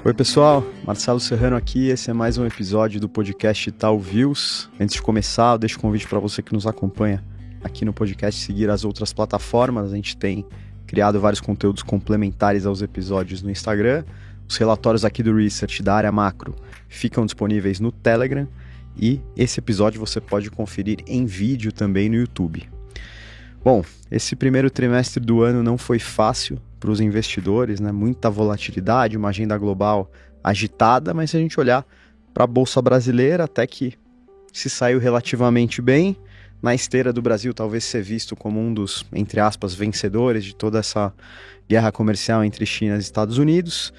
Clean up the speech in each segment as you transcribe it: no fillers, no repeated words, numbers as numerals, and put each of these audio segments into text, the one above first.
Oi pessoal, Marcelo Serrano aqui, esse é mais um episódio do podcast Itaú Views. Antes de começar, eu deixo um convite para você que nos acompanha aqui no podcast seguir as outras plataformas. A gente tem criado vários conteúdos complementares aos episódios no Instagram. Os relatórios aqui do Research da área macro ficam disponíveis no Telegram e esse episódio você pode conferir em vídeo também no YouTube. Bom, esse primeiro trimestre do ano não foi fácil para os investidores, né? Muita volatilidade, uma agenda global agitada, mas se a gente olhar para a Bolsa Brasileira, até que se saiu relativamente bem. Na esteira do Brasil, talvez ser visto como um dos, entre aspas, vencedores de toda essa guerra comercial entre China e Estados Unidos.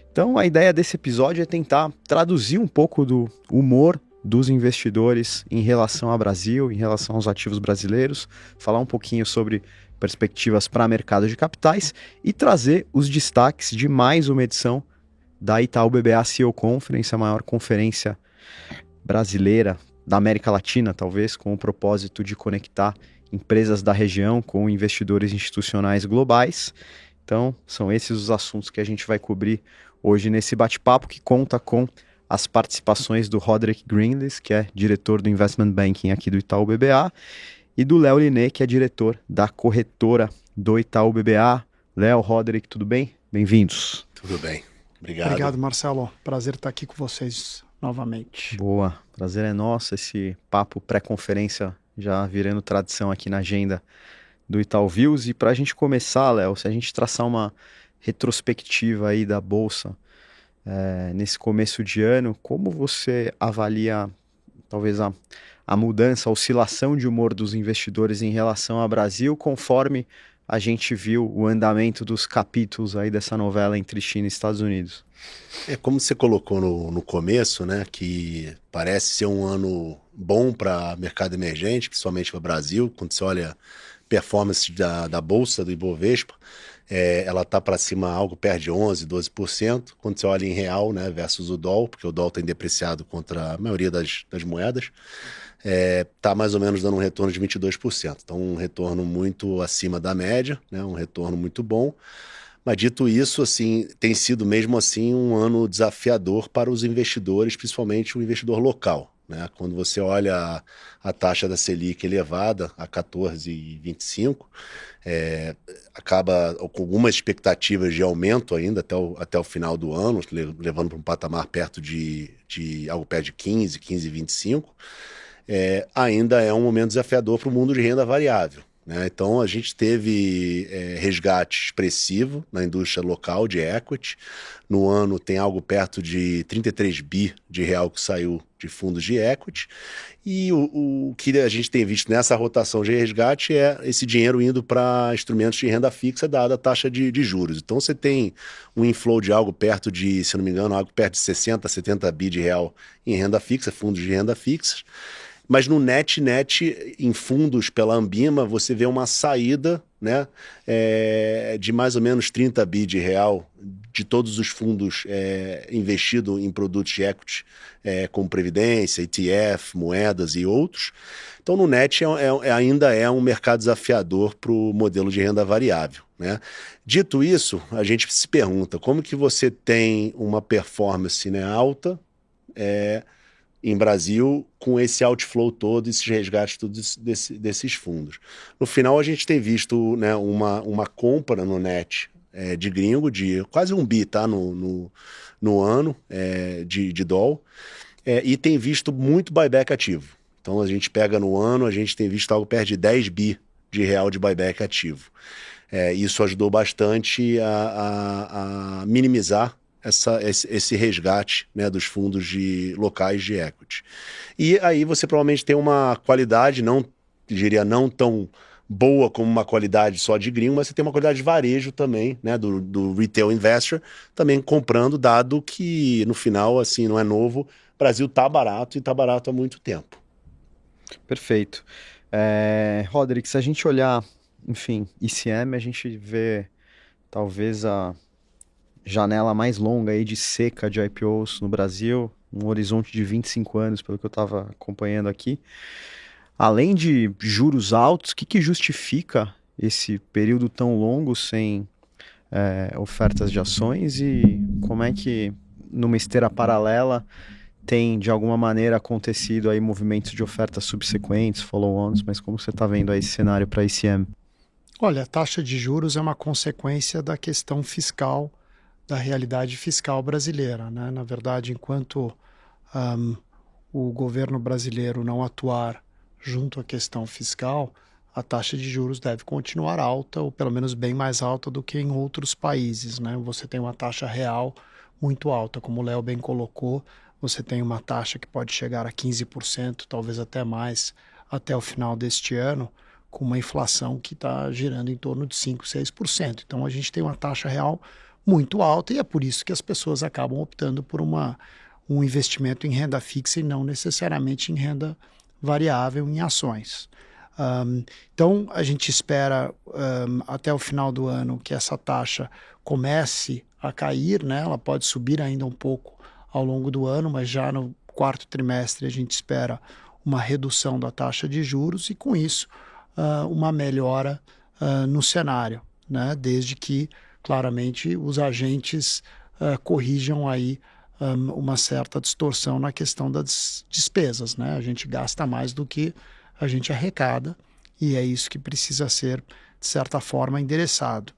Então, a ideia desse episódio é tentar traduzir um pouco do humor dos investidores em relação ao Brasil, em relação aos ativos brasileiros, falar um pouquinho sobre perspectivas para mercado de capitais e trazer os destaques de mais uma edição da Itaú BBA CEO Conference, a maior conferência brasileira da América Latina, talvez, com o propósito de conectar empresas da região com investidores institucionais globais. Então, são esses os assuntos que a gente vai cobrir hoje nesse bate-papo, que conta com as participações do Roderick Greenlees, que é diretor do Investment Banking aqui do Itaú BBA, e do Léo Linet, que é diretor da corretora do Itaú BBA. Léo, Roderick, tudo bem? Bem-vindos. Tudo bem, obrigado. Obrigado, Marcelo. Prazer estar aqui com vocês novamente. Boa, prazer é nosso, esse papo pré-conferência já virando tradição aqui na agenda do Itaú Views. E para a gente começar, Léo, se a gente traçar uma retrospectiva aí da Bolsa nesse começo de ano, como você avalia talvez a mudança, a oscilação de humor dos investidores em relação ao Brasil, conforme a gente viu o andamento dos capítulos aí dessa novela entre China e Estados Unidos? Como você colocou no começo, né, que parece ser um ano bom para mercado emergente, principalmente para o Brasil, quando você olha a performance da Bolsa, do Ibovespa, ela está para cima algo perto de 11%, 12%, quando você olha em real, né, versus o dólar, porque o dólar tem depreciado contra a maioria das moedas, está mais ou menos dando um retorno de 22%. Então, um retorno muito acima da média, né, um retorno muito bom. Mas dito isso, assim, tem sido mesmo assim um ano desafiador para os investidores, principalmente o investidor local, né? Quando você olha a taxa da Selic elevada a 14,25%, acaba com algumas expectativas de aumento ainda até o final do ano, levando para um patamar perto de algo perto de 15,25%. Ainda é um momento desafiador para o mundo de renda variável, né? Então a gente teve resgate expressivo na indústria local de equity. No ano tem algo perto de 33 bi de real que saiu de fundos de equity. E o que a gente tem visto nessa rotação de resgate é esse dinheiro indo para instrumentos de renda fixa dada a taxa de juros. Então você tem um inflow de algo perto de, se não me engano, algo perto de 60, 70 bi de real em renda fixa, fundos de renda fixa. Mas no net, em fundos pela Ambima, você vê uma saída, né, de mais ou menos 30 bi de real de todos os fundos investidos em produtos de equity, como Previdência, ETF, moedas e outros. Então, no net ainda é um mercado desafiador para o modelo de renda variável, né? Dito isso, a gente se pergunta como que você tem uma performance, né, alta em Brasil, com esse outflow todo, esses resgates todos desses fundos. No final, a gente tem visto, né, uma compra no net de gringo, de quase 1 bi, tá, no ano, de dólar, e tem visto muito buyback ativo. Então, a gente pega no ano, a gente tem visto algo perto de 10 bi de real de buyback ativo. Isso ajudou bastante a minimizar esse resgate, né, dos fundos locais de equity. E aí você provavelmente tem uma qualidade, não tão boa como uma qualidade só de gringo, mas você tem uma qualidade de varejo também, né, do retail investor, também comprando, dado que no final, assim, não é novo, o Brasil tá barato e tá barato há muito tempo. Perfeito. Roderick, se a gente olhar, enfim, ICM, a gente vê talvez a janela mais longa aí de seca de IPOs no Brasil, um horizonte de 25 anos, pelo que eu estava acompanhando aqui. Além de juros altos, o que justifica esse período tão longo sem ofertas de ações e como é que, numa esteira paralela, tem de alguma maneira acontecido aí movimentos de ofertas subsequentes, follow-ons, mas como você está vendo aí esse cenário para a ICM? Olha, a taxa de juros é uma consequência da questão fiscal, da realidade fiscal brasileira, né? Na verdade, enquanto o governo brasileiro não atuar junto à questão fiscal, a taxa de juros deve continuar alta, ou pelo menos bem mais alta do que em outros países, né? Você tem uma taxa real muito alta, como o Léo bem colocou, você tem uma taxa que pode chegar a 15%, talvez até mais, até o final deste ano, com uma inflação que está girando em torno de 5%, 6%. Então a gente tem uma taxa real muito alta e é por isso que as pessoas acabam optando por um investimento em renda fixa e não necessariamente em renda variável, em ações. Então a gente espera até o final do ano que essa taxa comece a cair, né? Ela pode subir ainda um pouco ao longo do ano, mas já no quarto trimestre a gente espera uma redução da taxa de juros e com isso uma melhora no cenário, né? Desde que claramente os agentes corrijam aí uma certa distorção na questão das despesas, né? A gente gasta mais do que a gente arrecada e é isso que precisa ser, de certa forma, endereçado.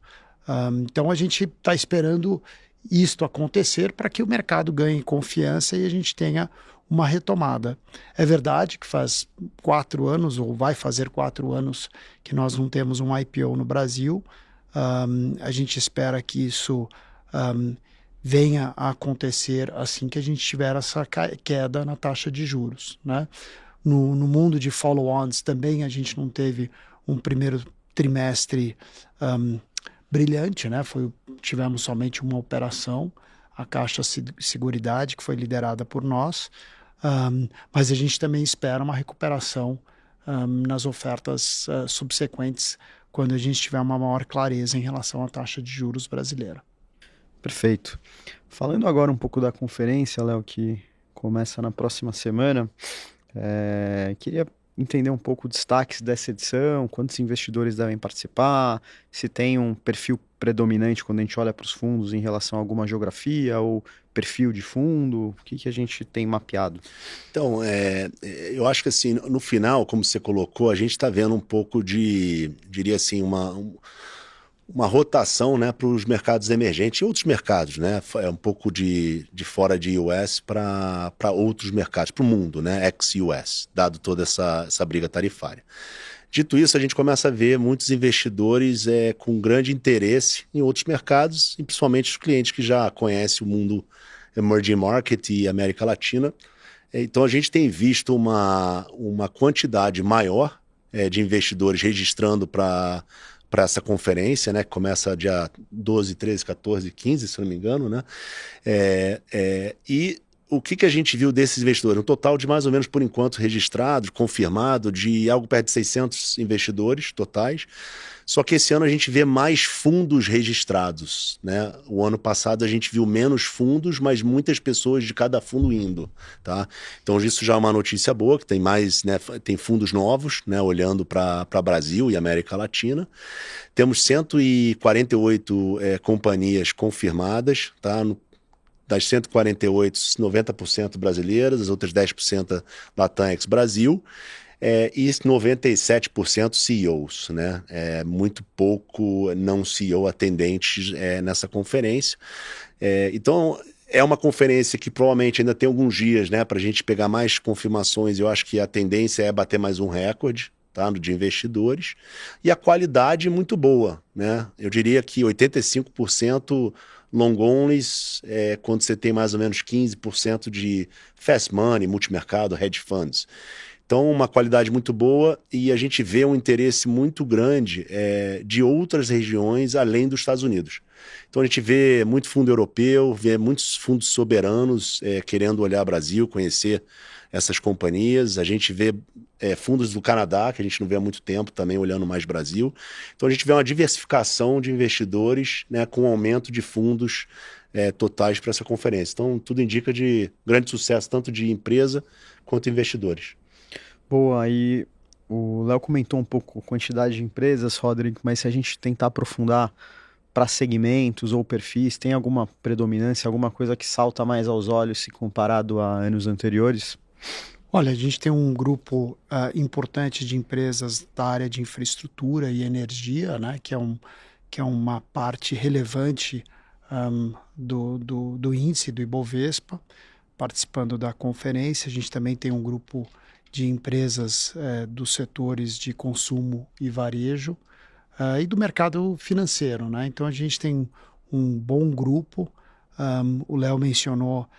Então a gente está esperando isto acontecer para que o mercado ganhe confiança e a gente tenha uma retomada. É verdade que faz 4 anos, ou vai fazer 4 anos, que nós não temos um IPO no Brasil. A gente espera que isso venha a acontecer assim que a gente tiver essa queda na taxa de juros, né? No mundo de follow-ons também a gente não teve um primeiro trimestre brilhante, né? Tivemos somente uma operação, a Caixa Seguridade, que foi liderada por nós, mas a gente também espera uma recuperação nas ofertas subsequentes, quando a gente tiver uma maior clareza em relação à taxa de juros brasileira. Perfeito. Falando agora um pouco da conferência, Léo, que começa na próxima semana, queria entender um pouco os destaques dessa edição, quantos investidores devem participar, se tem um perfil predominante quando a gente olha para os fundos em relação a alguma geografia ou perfil de fundo, o que a gente tem mapeado? Então, eu acho que assim, no final, como você colocou, a gente está vendo um pouco de, diria assim, uma rotação, né, para os mercados emergentes e outros mercados, né? É um pouco de fora de US para outros mercados, para o mundo, né? Ex-US, dado toda essa briga tarifária. Dito isso, a gente começa a ver muitos investidores com grande interesse em outros mercados, e principalmente os clientes que já conhecem o mundo emerging market e América Latina. Então a gente tem visto uma quantidade maior de investidores registrando para essa conferência, né, que começa dia 12, 13, 14, 15, se não me engano, né? E o que a gente viu desses investidores? Um total de mais ou menos, por enquanto, registrado, confirmado, de algo perto de 600 investidores totais. Só que esse ano a gente vê mais fundos registrados, né? O ano passado a gente viu menos fundos, mas muitas pessoas de cada fundo indo, tá? Então isso já é uma notícia boa, que tem mais, né? Tem fundos novos, né? Olhando para Brasil e América Latina. Temos 148 companhias confirmadas, tá? Das 148, 90% brasileiras, as outras 10% Latam ex-Brasil. E 97% CEOs, né? Muito pouco não CEO atendentes nessa conferência. Então, é uma conferência que provavelmente ainda tem alguns dias, né, para a gente pegar mais confirmações. Eu acho que a tendência é bater mais um recorde, tá, de investidores. E a qualidade muito boa, né? Eu diria que 85% long onlys, quando você tem mais ou menos 15% de fast money, multimercado, hedge funds. Então, uma qualidade muito boa e a gente vê um interesse muito grande de outras regiões além dos Estados Unidos. Então, a gente vê muito fundo europeu, vê muitos fundos soberanos querendo olhar Brasil, conhecer essas companhias. A gente vê fundos do Canadá, que a gente não vê há muito tempo, também olhando mais Brasil. Então, a gente vê uma diversificação de investidores, né, com um aumento de fundos totais para essa conferência. Então, tudo indica de grande sucesso, tanto de empresa quanto investidores. Boa, aí o Léo comentou um pouco a quantidade de empresas, Rodrigo, mas se a gente tentar aprofundar para segmentos ou perfis? Tem alguma predominância, alguma coisa que salta mais aos olhos se comparado a anos anteriores? Olha, a gente tem um grupo importante de empresas da área de infraestrutura e energia, né, que é uma parte relevante do índice do Ibovespa, participando da conferência. A gente também tem um grupo de empresas dos setores de consumo e varejo e do mercado financeiro, né? Então a gente tem um bom grupo. O Léo mencionou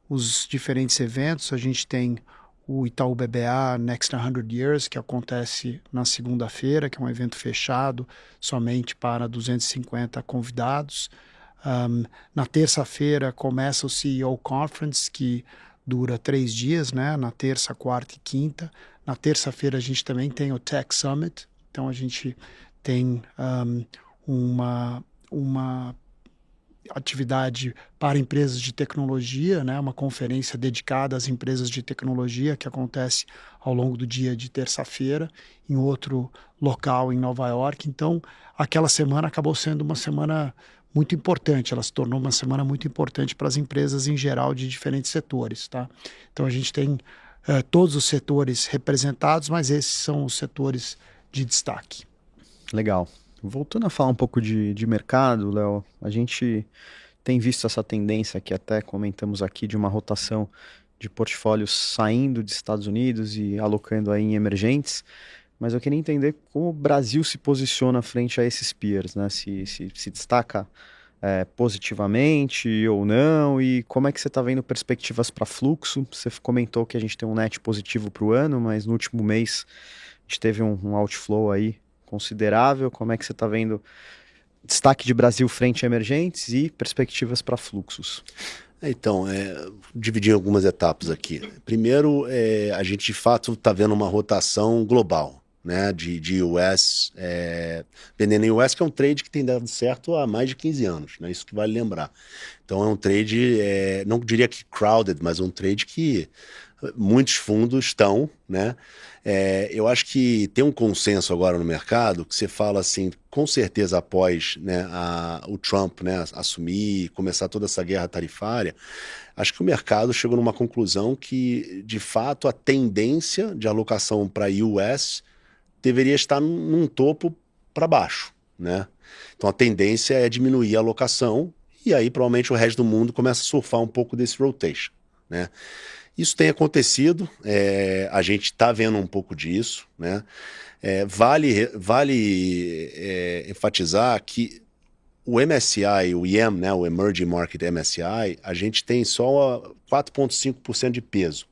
os diferentes eventos. A gente tem o Itaú BBA Next 100 Years, que acontece na segunda-feira, que é um evento fechado somente para 250 convidados. Na terça-feira começa o CEO Conference, que dura 3 dias, né? Na terça, quarta e quinta. Na terça-feira a gente também tem o Tech Summit. Então a gente tem uma atividade para empresas de tecnologia, né? Uma conferência dedicada às empresas de tecnologia que acontece ao longo do dia de terça-feira em outro local em Nova York. Então aquela semana acabou sendo uma semana muito importante, ela se tornou uma semana muito importante para as empresas em geral de diferentes setores, tá? Então a gente tem todos os setores representados, mas esses são os setores de destaque. Legal. Voltando a falar um pouco de mercado, Léo, a gente tem visto essa tendência que até comentamos aqui de uma rotação de portfólios saindo dos Estados Unidos e alocando aí em emergentes, mas eu queria entender como o Brasil se posiciona frente a esses peers, né? Se destaca positivamente ou não, e como é que você está vendo perspectivas para fluxo? Você comentou que a gente tem um net positivo para o ano, mas no último mês a gente teve um outflow aí considerável. Como é que você está vendo destaque de Brasil frente a emergentes e perspectivas para fluxos? Então, dividir em algumas etapas aqui. Primeiro, a gente de fato está vendo uma rotação global, né, de US, vendendo em US, que é um trade que tem dado certo há mais de 15 anos, né, isso que vale lembrar. Então é um trade, não diria que crowded, mas um trade que muitos fundos estão, né? Eu acho que tem um consenso agora no mercado que você fala assim, com certeza após, né, o Trump, né, assumir, começar toda essa guerra tarifária, acho que o mercado chegou numa conclusão que, de fato, a tendência de alocação para US deveria estar num topo para baixo, né? Então a tendência é diminuir a alocação e aí provavelmente o resto do mundo começa a surfar um pouco desse rotation, né? Isso tem acontecido, a gente está vendo um pouco disso, né? Vale enfatizar que o MSCI, o EM, né, o Emerging Market MSCI, a gente tem só 4,5% de peso.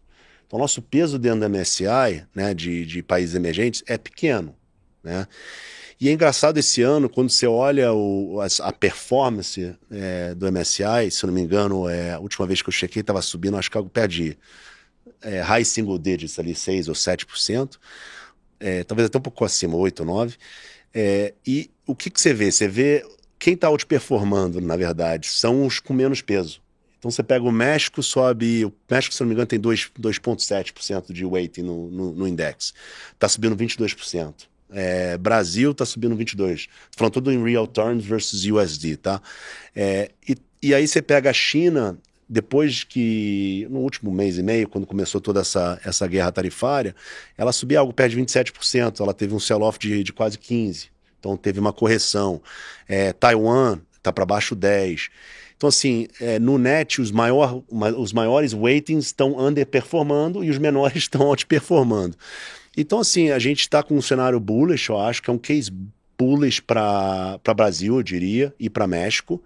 Então, nosso peso dentro do MSCI, né, de países emergentes, é pequeno, né? E é engraçado esse ano, quando você olha a performance do MSCI, se eu não me engano, a última vez que eu chequei estava subindo, acho que algo perto de high single digits, ali 6 ou 7%, talvez até um pouco acima, 8 ou 9%. E o que você vê? Você vê quem está outperformando, na verdade, são os com menos peso. Então você pega o México, sobe, o México, se não me engano, tem 2,7% de weighting no index, está subindo 22%. Brasil está subindo 22%. Falando tudo em real terms versus USD, tá? E aí você pega a China, depois que, no último mês e meio, quando começou toda essa guerra tarifária, ela subia algo perto de 27%, ela teve um sell-off de quase 15%, então teve uma correção. Taiwan está para baixo 10%. Então, assim, no net, os maiores weightings estão underperformando e os menores estão outperformando. Então, assim, a gente está com um cenário bullish, eu acho que é um case bullish para Brasil, eu diria, e para México.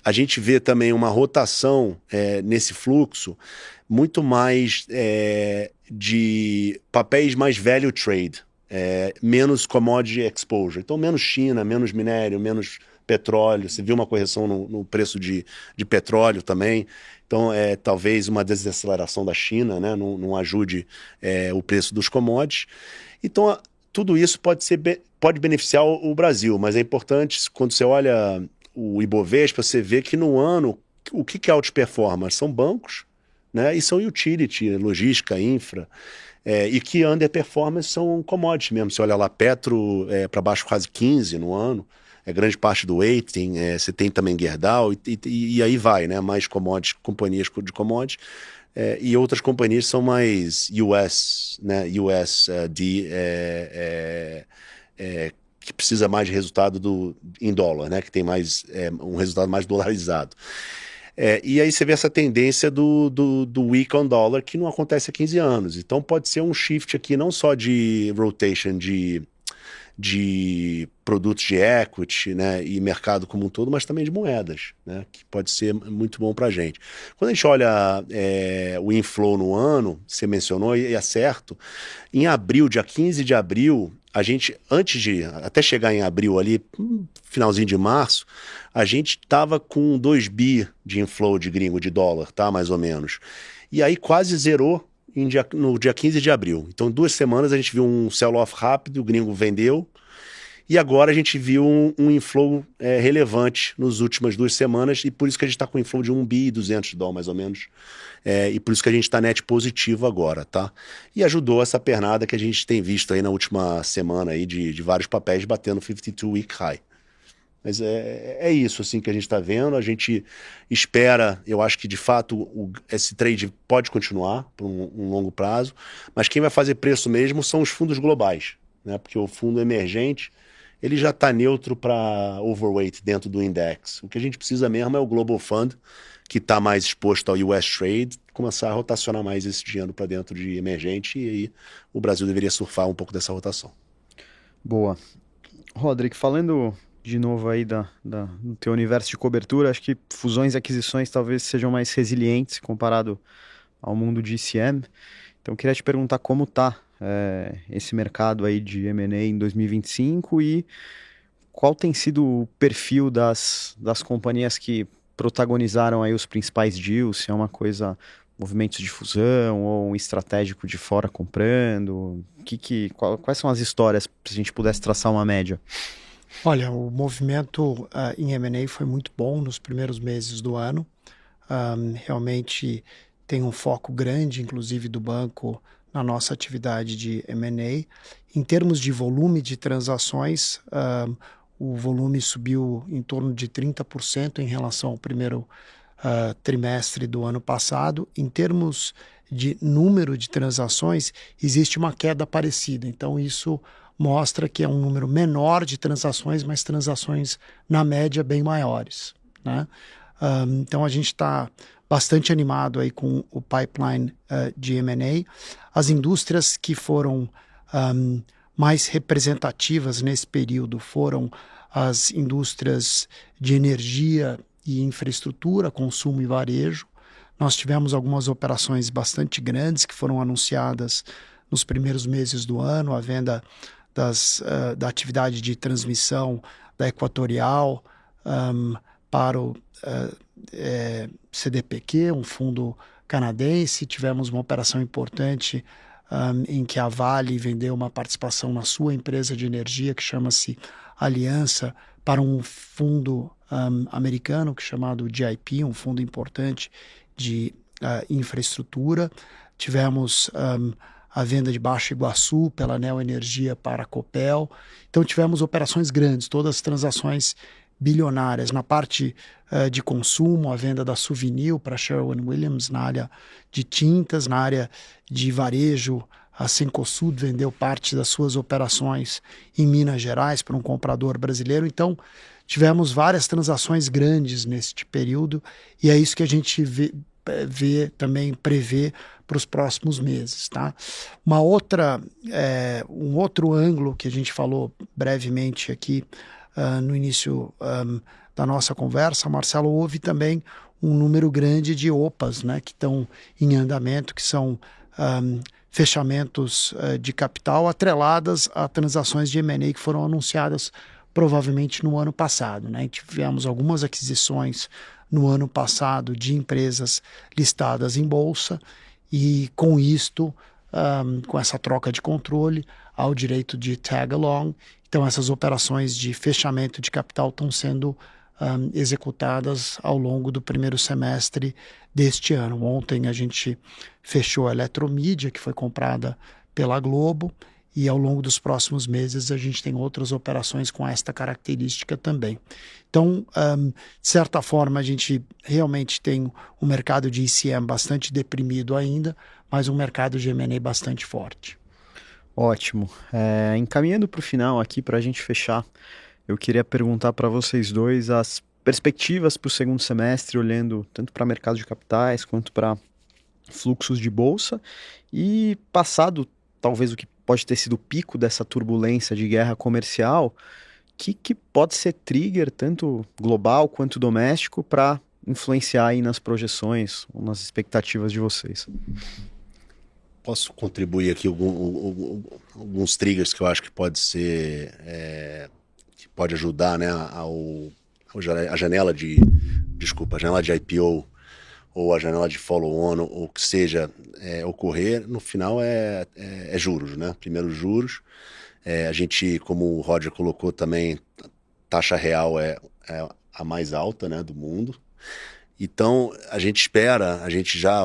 A gente vê também uma rotação nesse fluxo muito mais de papéis mais value trade, menos commodity exposure. Então, menos China, menos minério, menos petróleo. Você viu uma correção no preço de petróleo também. Então, talvez uma desaceleração da China, né, não ajude o preço dos commodities. Então, tudo isso pode beneficiar o Brasil, mas é importante, quando você olha o Ibovespa, você vê que no ano, o que é outperforma? São bancos, né, e são utility, logística, infra, e que underperformance são commodities mesmo. Você olha lá, Petro para baixo quase 15% no ano, grande parte do weighting, você tem também Gerdau e aí vai, né? Mais commodities, companhias de commodities. E outras companhias são mais US, né? USD, que precisa mais de resultado em dólar, né? Que tem mais um resultado mais dolarizado. E aí você vê essa tendência do weak on dollar que não acontece há 15 anos. Então pode ser um shift aqui não só de rotation de produtos de equity, né, e mercado como um todo, mas também de moedas, né, que pode ser muito bom para a gente. Quando a gente olha o inflow no ano, você mencionou, e é certo, em abril, dia 15 de abril, a gente, até chegar em abril ali, finalzinho de março, a gente estava com 2 bi de inflow de gringo, de dólar, tá, mais ou menos. E aí quase zerou no dia 15 de abril. Então, 2 semanas a gente viu um sell-off rápido, o gringo vendeu, e agora a gente viu um inflow relevante nas últimas 2 semanas, e por isso que a gente está com um inflow de 1 bi e 200 de dólar, mais ou menos, e por isso que a gente está net positivo agora, tá? E ajudou essa pernada que a gente tem visto aí na última semana aí de vários papéis batendo 52-week high. Mas é isso assim que a gente está vendo. A gente espera, eu acho que de fato esse trade pode continuar por um longo prazo, mas quem vai fazer preço mesmo são os fundos globais, né? Porque o fundo emergente ele já está neutro para overweight dentro do index. O que a gente precisa mesmo é o Global Fund, que está mais exposto ao US Trade, começar a rotacionar mais esse dinheiro para dentro de emergente, e aí o Brasil deveria surfar um pouco dessa rotação. Boa. Rodrigo, falando de novo aí do teu universo de cobertura, acho que fusões e aquisições talvez sejam mais resilientes comparado ao mundo de ICM. Então eu queria te perguntar como está esse mercado aí de M&A em 2025 e qual tem sido o perfil das companhias que protagonizaram aí os principais deals, se é uma coisa, movimentos de fusão ou um estratégico de fora comprando, quais são as histórias, se a gente pudesse traçar uma média? Olha, o movimento em M&A foi muito bom nos primeiros meses do ano. Realmente tem um foco grande, inclusive do banco, na nossa atividade de M&A. Em termos de volume de transações, o volume subiu em torno de 30% em relação ao primeiro trimestre do ano passado. Em termos de número de transações, existe uma queda parecida. Então, isso mostra que é um número menor de transações, mas transações, na média, bem maiores, né? Então, a gente está bastante animado aí com o pipeline de M&A. As indústrias que foram mais representativas nesse período foram as indústrias de energia e infraestrutura, consumo e varejo. Nós tivemos algumas operações bastante grandes que foram anunciadas nos primeiros meses do ano, a venda da atividade de transmissão da Equatorial para o CDPQ, um fundo canadense. Tivemos uma operação importante em que a Vale vendeu uma participação na sua empresa de energia, que chama-se Aliança, para um fundo americano chamado GIP, um fundo importante de infraestrutura. Tivemos a venda de Baixo Iguaçu pela Neo Energia para a Copel. Então tivemos operações grandes, todas transações bilionárias. Na parte de consumo, a venda da Suvinil para Sherwin-Williams na área de tintas. Na área de varejo, a Cencosud vendeu parte das suas operações em Minas Gerais para um comprador brasileiro. Então tivemos várias transações grandes neste período, e é isso que a gente prevê para os próximos meses, tá? Um outro ângulo que a gente falou brevemente aqui no início da nossa conversa, Marcelo, houve também um número grande de OPAs, né, que estão em andamento, que são fechamentos de capital atreladas a transações de M&A que foram anunciadas provavelmente no ano passado, né? Tivemos algumas aquisições no ano passado de empresas listadas em bolsa, e com isto, com essa troca de controle, há o direito de tag-along. Então essas operações de fechamento de capital estão sendo executadas ao longo do primeiro semestre deste ano. Ontem a gente fechou a Eletromídia, que foi comprada pela Globo, e ao longo dos próximos meses a gente tem outras operações com esta característica também. Então, de certa forma, a gente realmente tem um mercado de ECM bastante deprimido ainda, mas um mercado de M&A bastante forte. Ótimo. Encaminhando para o final aqui, para a gente fechar, eu queria perguntar para vocês dois as perspectivas para o segundo semestre, olhando tanto para mercado de capitais quanto para fluxos de bolsa, e passado talvez o que pode ter sido o pico dessa turbulência de guerra comercial, que pode ser trigger tanto global quanto doméstico para influenciar aí nas projeções ou nas expectativas de vocês. Posso contribuir aqui alguns triggers que eu acho que pode ser, que pode ajudar, né, a janela de IPO ou a janela de follow-on, ou que seja, ocorrer, no final é juros, né? Primeiro juros. A gente, como o Roger colocou também, taxa real é a mais alta, né, do mundo. Então,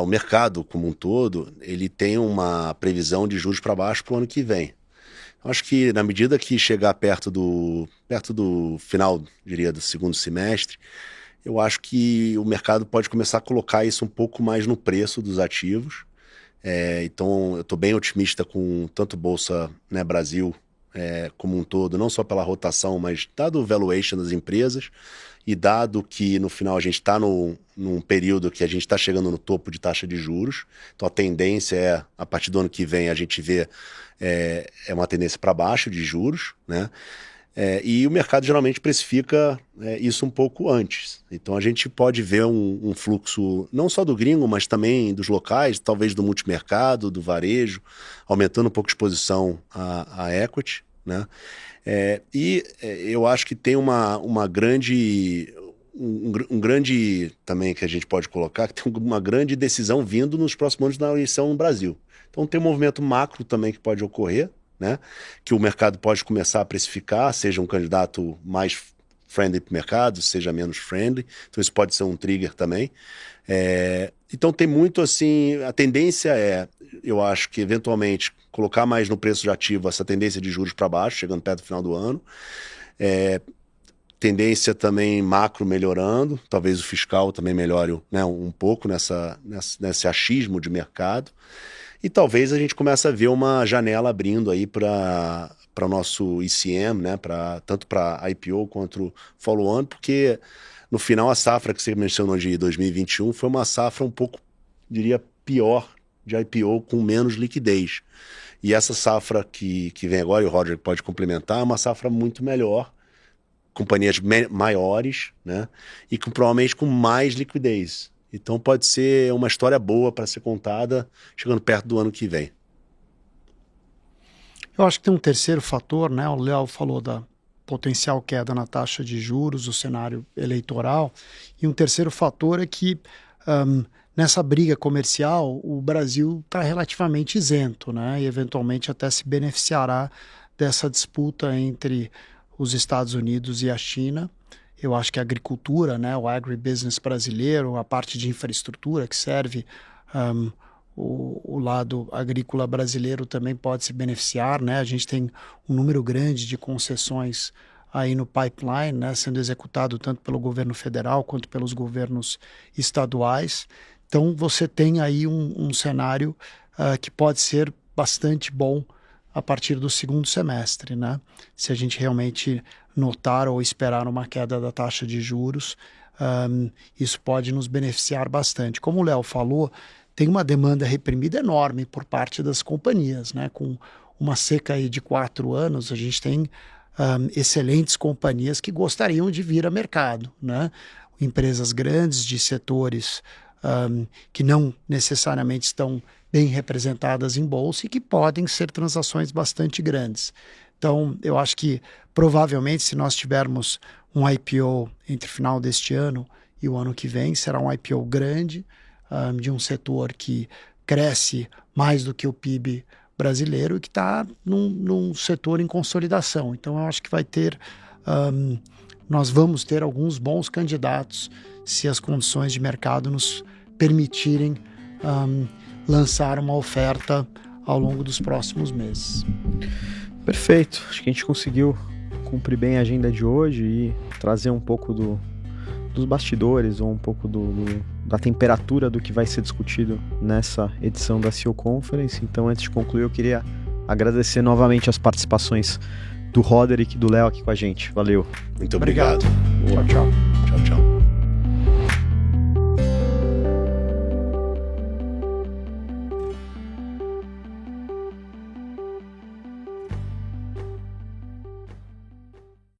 o mercado como um todo, ele tem uma previsão de juros para baixo para o ano que vem. Eu acho que na medida que chegar perto do final, diria, do segundo semestre, eu acho que o mercado pode começar a colocar isso um pouco mais no preço dos ativos. Então, eu estou bem otimista com tanto Bolsa, né, Brasil como um todo, não só pela rotação, mas dado o valuation das empresas e dado que no final a gente está num período que a gente está chegando no topo de taxa de juros. Então, a tendência a partir do ano que vem, a gente vê uma tendência para baixo de juros, né? E o mercado geralmente precifica isso um pouco antes. Então a gente pode ver um fluxo não só do gringo, mas também dos locais, talvez do multimercado, do varejo, aumentando um pouco a exposição à equity, né? Eu acho que tem uma grande... Um grande também que a gente pode colocar, que tem uma grande decisão vindo nos próximos anos na eleição no Brasil. Então tem um movimento macro também que pode ocorrer, né? Que o mercado pode começar a precificar, seja um candidato mais friendly para o mercado, seja menos friendly. Então isso pode ser um trigger também. Então tem muito assim, a tendência eu acho que eventualmente colocar mais no preço de ativo essa tendência de juros para baixo, chegando perto do final do ano. Tendência também macro melhorando, talvez o fiscal também melhore, né, um pouco nesse achismo de mercado. E talvez a gente comece a ver uma janela abrindo aí para o nosso ECM, né? Tanto para IPO quanto follow-on, porque no final a safra que você mencionou de 2021 foi uma safra um pouco, diria, pior de IPO, com menos liquidez. E essa safra que vem agora, e o Roger pode complementar, é uma safra muito melhor, companhias maiores, né? E provavelmente com mais liquidez. Então pode ser uma história boa para ser contada chegando perto do ano que vem. Eu acho que tem um terceiro fator, né? O Léo falou da potencial queda na taxa de juros, o cenário eleitoral. E um terceiro fator é que nessa briga comercial o Brasil está relativamente isento, né? E eventualmente até se beneficiará dessa disputa entre os Estados Unidos e a China. Eu acho que a agricultura, né, o agribusiness brasileiro, a parte de infraestrutura que serve o lado agrícola brasileiro também pode se beneficiar, né? A gente tem um número grande de concessões aí no pipeline, né, sendo executado tanto pelo governo federal quanto pelos governos estaduais. Então você tem aí um cenário que pode ser bastante bom a partir do segundo semestre, né? Se a gente realmente notar ou esperar uma queda da taxa de juros, isso pode nos beneficiar bastante. Como o Léo falou, tem uma demanda reprimida enorme por parte das companhias, né? Com uma seca aí de 4 anos, a gente tem excelentes companhias que gostariam de vir a mercado, né? Empresas grandes de setores que não necessariamente estão bem representadas em bolsa e que podem ser transações bastante grandes. Então, eu acho que provavelmente se nós tivermos um IPO entre o final deste ano e o ano que vem, será um IPO grande, de um setor que cresce mais do que o PIB brasileiro e que está num setor em consolidação. Então, eu acho que nós vamos ter alguns bons candidatos se as condições de mercado nos permitirem lançar uma oferta ao longo dos próximos meses. Perfeito. Acho que a gente conseguiu cumprir bem a agenda de hoje e trazer um pouco dos bastidores ou um pouco da temperatura do que vai ser discutido nessa edição da CEO Conference. Então, antes de concluir, eu queria agradecer novamente as participações do Roderick e do Léo aqui com a gente. Valeu. Muito obrigado. Tchau, tchau. Tchau, tchau.